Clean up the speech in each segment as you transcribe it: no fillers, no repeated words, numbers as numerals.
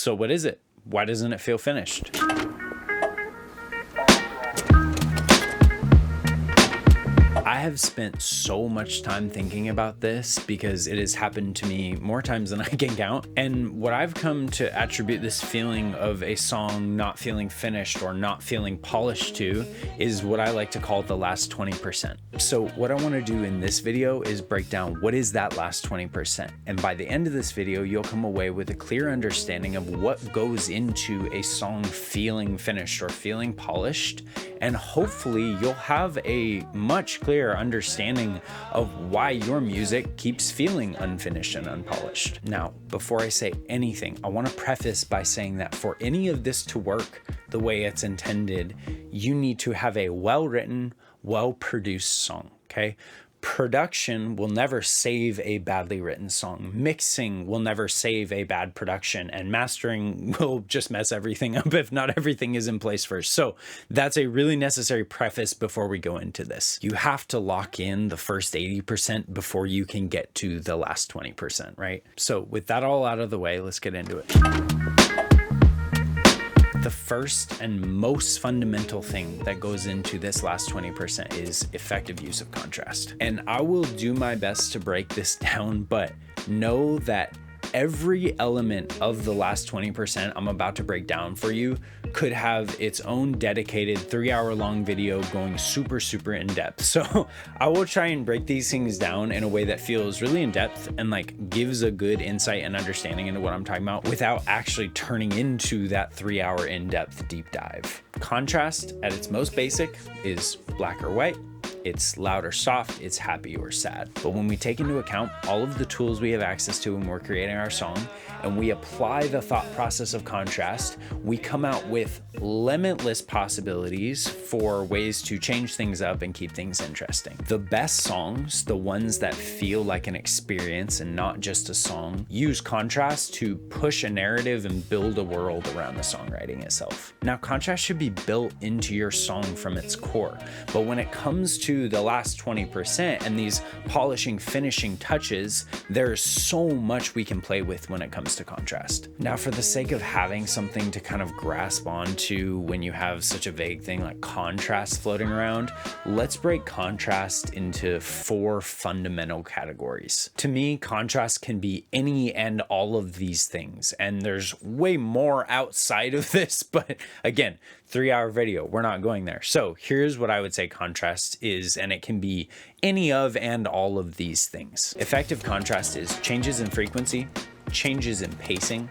So what is it? Why doesn't it feel finished? I have spent so much time thinking about this because it has happened to me more times than I can count. And what I've come to attribute this feeling of a song not feeling finished or not feeling polished to is what I like to call the last 20%. So what I want to do in this video is break down what is that last 20%. And by the end of this video, you'll come away with a clear understanding of what goes into a song feeling finished or feeling polished. And hopefully you'll have a much clearer understanding of why your music keeps feeling unfinished and unpolished. Now, before I say anything, I want to preface by saying that for any of this to work the way it's intended, you need to have a well-written, well-produced song, okay? Production will never save a badly written song. Mixing will never save a bad production, and mastering will just mess everything up if not everything is in place first. So that's a really necessary preface before we go into this. You have to lock in the first 80% before you can get to the last 20%, right? So with that all out of the way, let's get into it. The first and most fundamental thing that goes into this last 20% is effective use of contrast. And I will do my best to break this down, but know that every element of the last 20% I'm about to break down for you could have its own dedicated 3-hour-long video going super in depth. So I will try and break these things down in a way that feels really in depth and like gives a good insight and understanding into what I'm talking about without actually turning into that 3-hour in-depth deep dive. Contrast at its most basic is black or white. It's loud or soft, it's happy or sad. But when we take into account all of the tools we have access to when we're creating our song, and we apply the thought process of contrast, we come out with limitless possibilities for ways to change things up and keep things interesting. The best songs, the ones that feel like an experience and not just a song, use contrast to push a narrative and build a world around the songwriting itself. Now, contrast should be built into your song from its core, but when it comes to the last 20% and these polishing, finishing touches, there's so much we can play with when it comes to contrast. Now, for the sake of having something to kind of grasp onto when you have such a vague thing like contrast floating around, let's break contrast into 4 fundamental categories. To me, contrast can be any and all of these things, and there's way more outside of this, but again, 3-hour video, we're not going there. So here's what I would say contrast is, and it can be any of and all of these things. Effective contrast is changes in frequency, changes in pacing,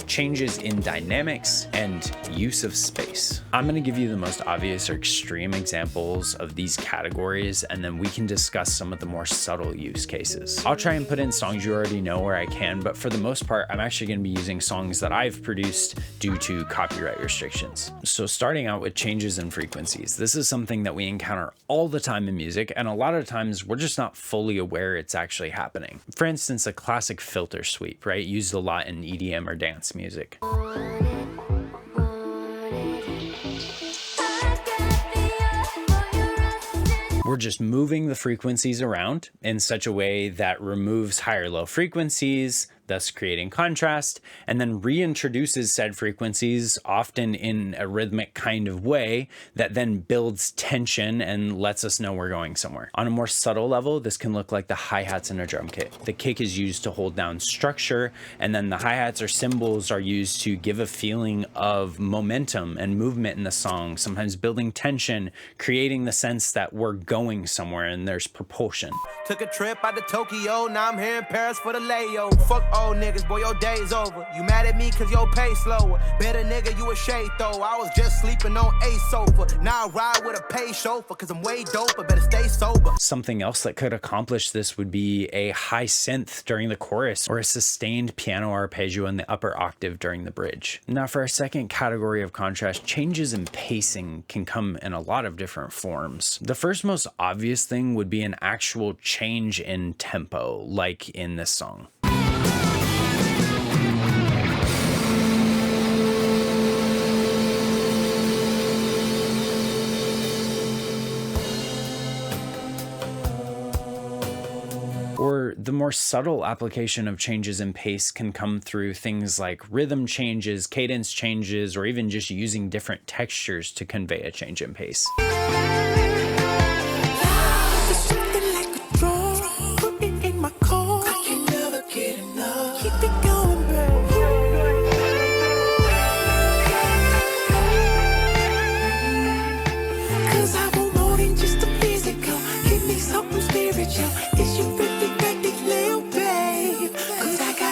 changes in dynamics, and use of space. I'm going to give you the most obvious or extreme examples of these categories, and then we can discuss some of the more subtle use cases. I'll try and put in songs you already know where I can, but for the most part, I'm actually going to be using songs that I've produced due to copyright restrictions. So starting out with changes in frequencies. This is something that we encounter all the time in music, and a lot of times we're just not fully aware it's actually happening. For instance, a classic filter sweep, right? Used a lot in EDM or dance music. We're just moving the frequencies around in such a way that removes higher low frequencies, thus creating contrast, and then reintroduces said frequencies, often in a rhythmic kind of way that then builds tension and lets us know we're going somewhere. On a more subtle level, this can look like the hi-hats in a drum kit. The kick is used to hold down structure, and then the hi-hats or cymbals are used to give a feeling of momentum and movement in the song, sometimes building tension, creating the sense that we're going somewhere and there's propulsion. Took a trip out to Tokyo, now I'm here in Paris for the layover. Fuck old niggas, boy, your day's over. You mad at me cause your pay slower. Better nigga, you a shade though. I was just sleeping on a sofa. Now I ride with a pay chauffeur cause I'm way dope, I better stay sober. Something else that could accomplish this would be a high synth during the chorus or a sustained piano arpeggio in the upper octave during the bridge. Now for our second category of contrast, changes in pacing can come in a lot of different forms. The first most obvious thing would be an actual change in tempo, like in this song. Or the more more subtle application of changes in pace can come through things like rhythm changes, cadence changes, or even just using different textures to convey a change in pace.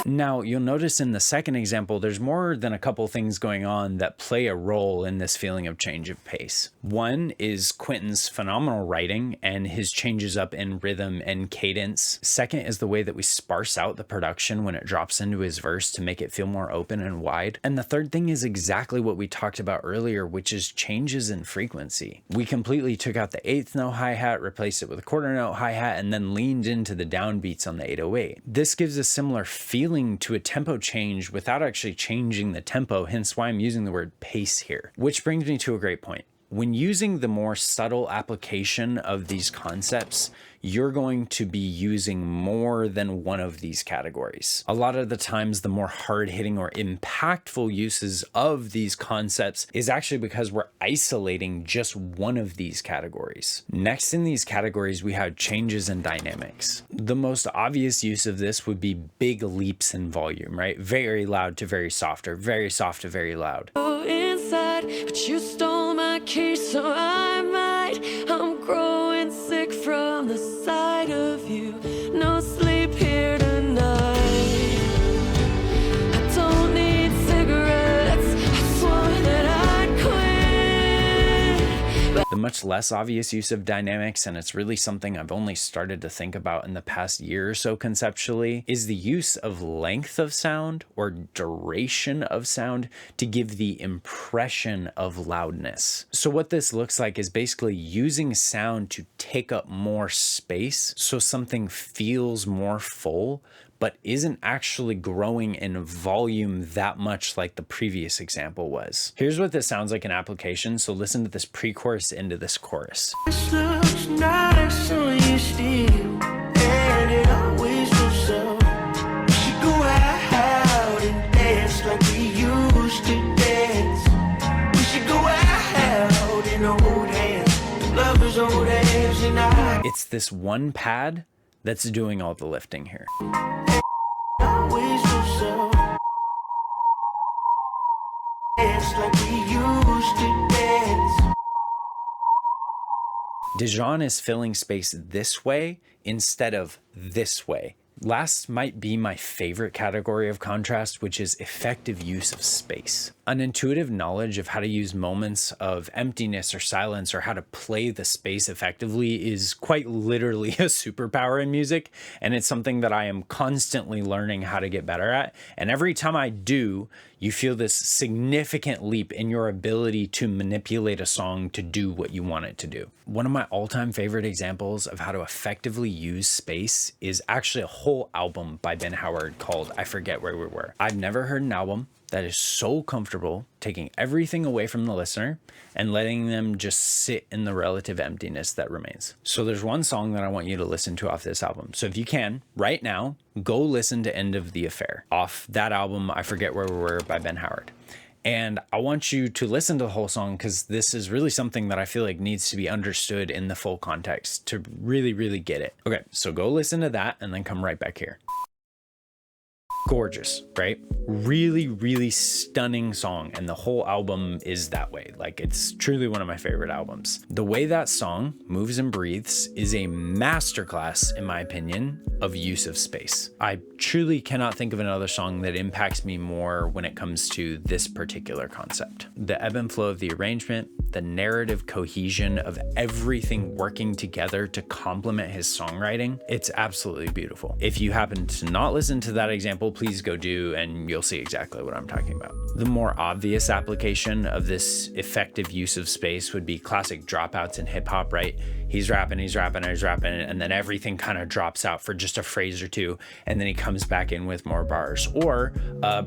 Now, you'll notice in the second example, there's more than a couple things going on that play a role in this feeling of change of pace. One is Quentin's phenomenal writing and his changes up in rhythm and cadence. Second is the way that we sparse out the production when it drops into his verse to make it feel more open and wide. And the third thing is exactly what we talked about earlier, which is changes in frequency. We completely took out the eighth note hi-hat, replaced it with a quarter note hi-hat, and then leaned into the downbeats on the 808. This gives a similar feeling to a tempo change without actually changing the tempo, hence why I'm using the word pace here. Which brings me to a great point. When using the more subtle application of these concepts, you're going to be using more than one of these categories. A lot of the times, the more hard-hitting or impactful uses of these concepts is actually because we're isolating just one of these categories. Next in these categories, we have changes in dynamics. The most obvious use of this would be big leaps in volume, right? Very loud to very soft, or very soft to very loud. Inside, but you stole my keys, so I'm growing sick from the sight of you. No sleep here tonight. I don't need cigarettes. I swore that I'd quit. The much less obvious use of dynamics, and it's really something I've only started to think about in the past year or so conceptually, is the use of length of sound or duration of sound to give the impression of loudness. So what this looks like is basically using sound to take up more space so something feels more full, but isn't actually growing in volume that much like the previous example was. Here's what this sounds like in application, so listen to this pre-chorus into this chorus. This looks nice on you still, and it always looks so. We should go out and dance like we used to dance. We should go out and hold hands, lovers hold hands and I. It's this one pad that's doing all the lifting here. Dijon is filling space this way instead of this way. Last might be my favorite category of contrast, which is effective use of space. An intuitive knowledge of how to use moments of emptiness or silence or how to play the space effectively is quite literally a superpower in music, and it's something that I am constantly learning how to get better at. And every time I do, you feel this significant leap in your ability to manipulate a song to do what you want it to do. One of my all-time favorite examples of how to effectively use space is actually a whole album by Ben Howard called I Forget Where We Were. I've never heard an album that is so comfortable taking everything away from the listener and letting them just sit in the relative emptiness that remains. So there's one song that I want you to listen to off this album. So if you can, right now, go listen to End of the Affair off that album, I Forget Where We Were by Ben Howard. And I want you to listen to the whole song because this is really something that I feel like needs to be understood in the full context to really, really get it. Okay, so go listen to that and then come right back here. Gorgeous, right? Really, really stunning song. And the whole album is that way. Like, it's truly one of my favorite albums. The way that song moves and breathes is a masterclass, in my opinion, of use of space. I truly cannot think of another song that impacts me more when it comes to this particular concept. The ebb and flow of the arrangement, the narrative cohesion of everything working together to complement his songwriting, it's absolutely beautiful. If you happen to not listen to that example, please go do, and you'll see exactly what I'm talking about. The more obvious application of this effective use of space would be classic dropouts in hip hop, right? He's rapping, and then everything kind of drops out for just a phrase or two, and then he comes back in with more bars. Or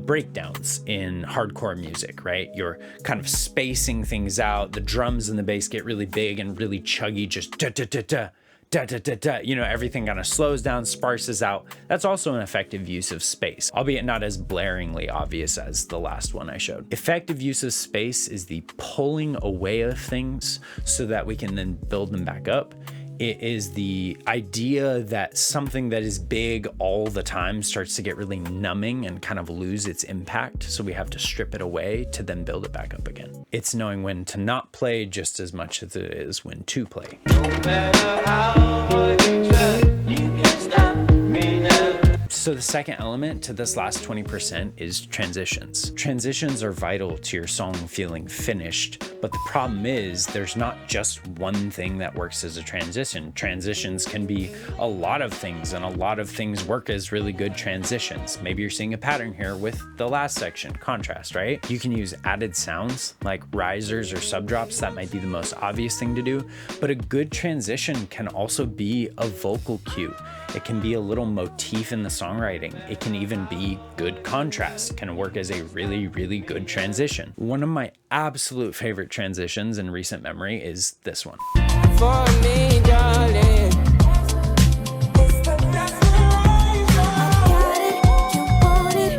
breakdowns in hardcore music, right? You're kind of spacing things out. The drums and the bass get really big and really chuggy, just da da da da da da da da, you know, everything kind of slows down, sparses out. That's also an effective use of space, albeit not as blaringly obvious as the last one I showed. Effective use of space is the pulling away of things so that we can then build them back up. It is the idea that something that is big all the time starts to get really numbing and kind of lose its impact. So we have to strip it away to then build it back up again. It's knowing when to not play just as much as it is when to play. No matter how hard you try, you can't stop me now. So the second element to this last 20% is transitions. Transitions are vital to your song feeling finished, but the problem is there's not just one thing that works as a transition. Transitions can be a lot of things, and a lot of things work as really good transitions. Maybe you're seeing a pattern here with the last section, contrast, right? You can use added sounds like risers or subdrops. That might be the most obvious thing to do, but a good transition can also be a vocal cue. It can be a little motif in the songwriting. It can even be good contrast, can work as a really, really good transition. One of my absolute favorite transitions in recent memory is this one. For me, darling.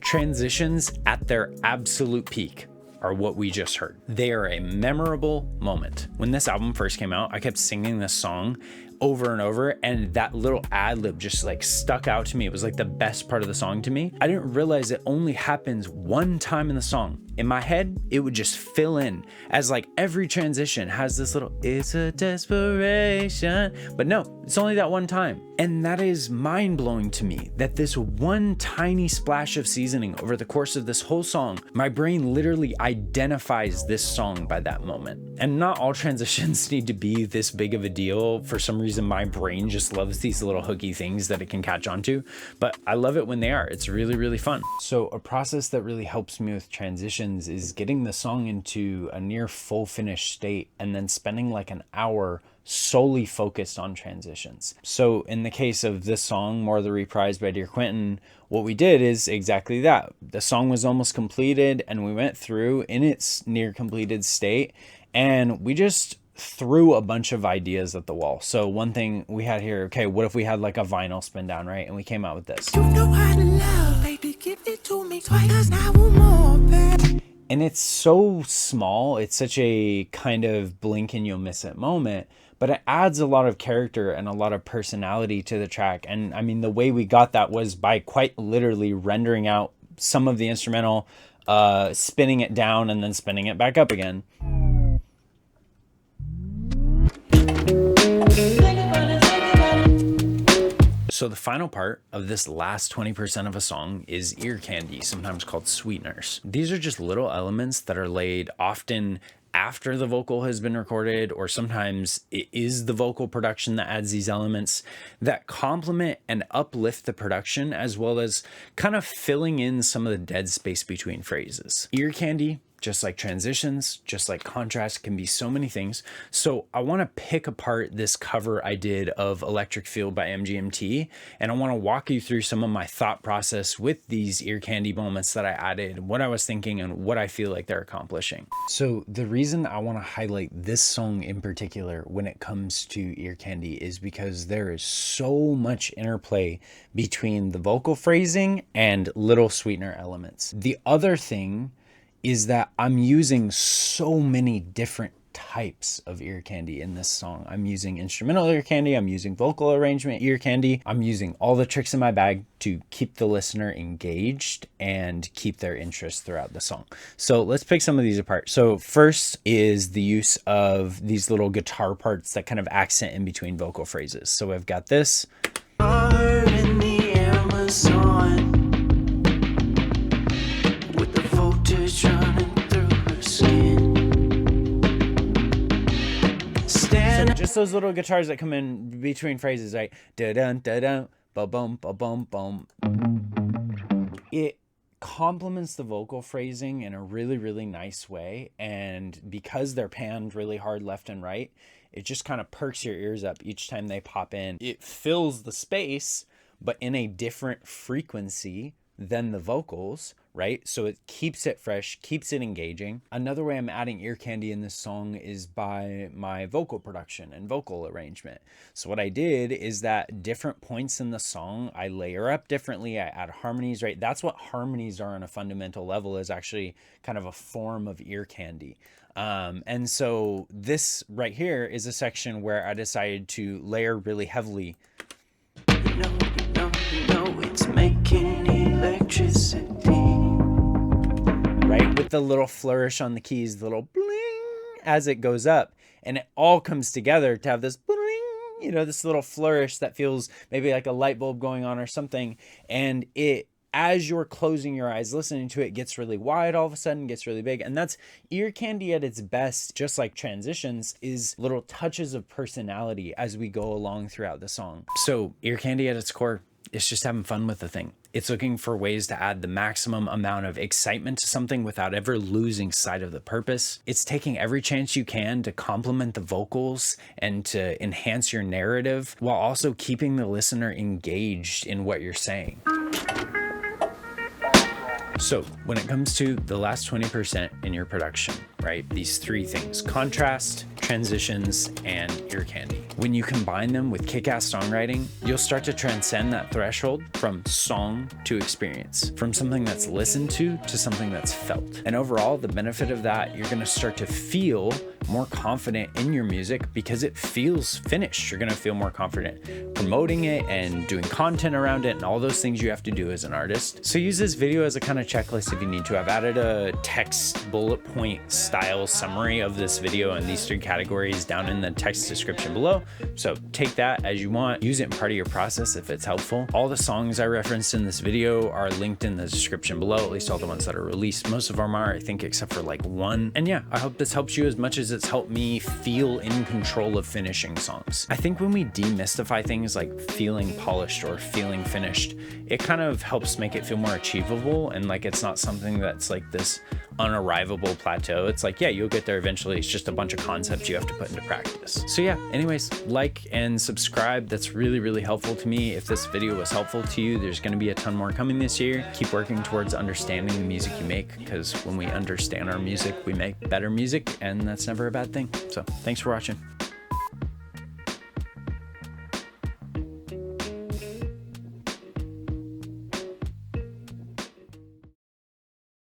Transitions at their absolute peak are what we just heard. They are a memorable moment. When this album first came out, I kept singing this song over and over, and that little ad lib just like stuck out to me. It was like the best part of the song to me. I didn't realize it only happens one time in the song. In my head, it would just fill in as like every transition has this little, it's a desperation, but no, it's only that one time. And that is mind blowing to me that this one tiny splash of seasoning over the course of this whole song, my brain literally identifies this song by that moment. And not all transitions need to be this big of a deal. For some reason, my brain just loves these little hooky things that it can catch onto, but I love it when they are. It's really, really fun. So a process that really helps me with transitions is getting the song into a near full finished state and then spending like an hour solely focused on transitions. So in the case of this song, More of the Reprise by Dear Quentin, what we did is exactly that. The song was almost completed and we went through in its near completed state and we just threw a bunch of ideas at the wall. So one thing we had here, okay, what if we had like a vinyl spin down, right? And we came out with this. You know how to love, baby, give it to me twice, now more, baby. And it's so small, it's such a kind of blink and you'll miss it moment, but it adds a lot of character and a lot of personality to the track. And I mean, the way we got that was by quite literally rendering out some of the instrumental, spinning it down and then spinning it back up again. So the final part of this last 20% of a song is ear candy, sometimes called sweeteners. These are just little elements that are laid often after the vocal has been recorded, or sometimes it is the vocal production that adds these elements that complement and uplift the production, as well as kind of filling in some of the dead space between phrases. Ear candy, just like transitions, just like contrast, can be so many things. So I want to pick apart this cover I did of Electric Field by MGMT, and I want to walk you through some of my thought process with these ear candy moments that I added, what I was thinking, and what I feel like they're accomplishing. So the reason I want to highlight this song in particular when it comes to ear candy is because there is so much interplay between the vocal phrasing and little sweetener elements. The other thing is that I'm using so many different types of ear candy in this song. I'm using instrumental ear candy, I'm using vocal arrangement ear candy, I'm using all the tricks in my bag to keep the listener engaged and keep their interest throughout the song. So let's pick some of these apart. So first is the use of these little guitar parts that kind of accent in between vocal phrases. So I've got this. In the Amazon. So just those little guitars that come in between phrases, right? Da-dun, da-dun, ba-bum, ba-bum, bum. It complements the vocal phrasing in a really, really nice way. And because they're panned really hard left and right, it just kind of perks your ears up each time they pop in. It fills the space, but in a different frequency than the vocals, right? So it keeps it fresh, keeps it engaging. Another way I'm adding ear candy in this song is by my vocal production and vocal arrangement. So what I did is that different points in the song, I layer up differently, I add harmonies, right? That's what harmonies are on a fundamental level, is actually kind of a form of ear candy. And so this right here is a section where I decided to layer really heavily. It's making electricity. Right? With the little flourish on the keys, the little bling as it goes up. And it all comes together to have this bling, you know, this little flourish that feels maybe like a light bulb going on or something. And it, as you're closing your eyes listening to it, gets really wide all of a sudden, gets really big. And that's ear candy at its best, just like transitions, is little touches of personality as we go along throughout the song. So ear candy at its core, it's just having fun with the thing. It's looking for ways to add the maximum amount of excitement to something without ever losing sight of the purpose. It's taking every chance you can to complement the vocals and to enhance your narrative while also keeping the listener engaged in what you're saying. So when it comes to the last 20% in your production, right? These three things: contrast, transitions, and ear candy. When you combine them with kick-ass songwriting, you'll start to transcend that threshold from song to experience, from something that's listened to something that's felt. And overall, the benefit of that, you're gonna start to feel more confident in your music because it feels finished. You're gonna feel more confident promoting it and doing content around it and all those things you have to do as an artist. So use this video as a kind of checklist if you need to. I've added a text bullet point style summary of this video and these three categories down in the text description below. So take that as you want, use it in part of your process if it's helpful. All the songs I referenced in this video are linked in the description below, at least all the ones that are released. Most of them are, I think, except for like one. And yeah, I hope this helps you as much as it's helped me feel in control of finishing songs. I think when we demystify things like feeling polished or feeling finished, it kind of helps make it feel more achievable, and like it's not something that's like this unarrivable plateau. It's like, yeah, you'll get there eventually. It's just a bunch of concepts you have to put into practice. So yeah, anyways, like and subscribe. That's really, really helpful to me. If this video was helpful to you, there's going to be a ton more coming this year. Keep working towards understanding the music you make, because when we understand our music, we make better music, and that's never a bad thing. So thanks for watching.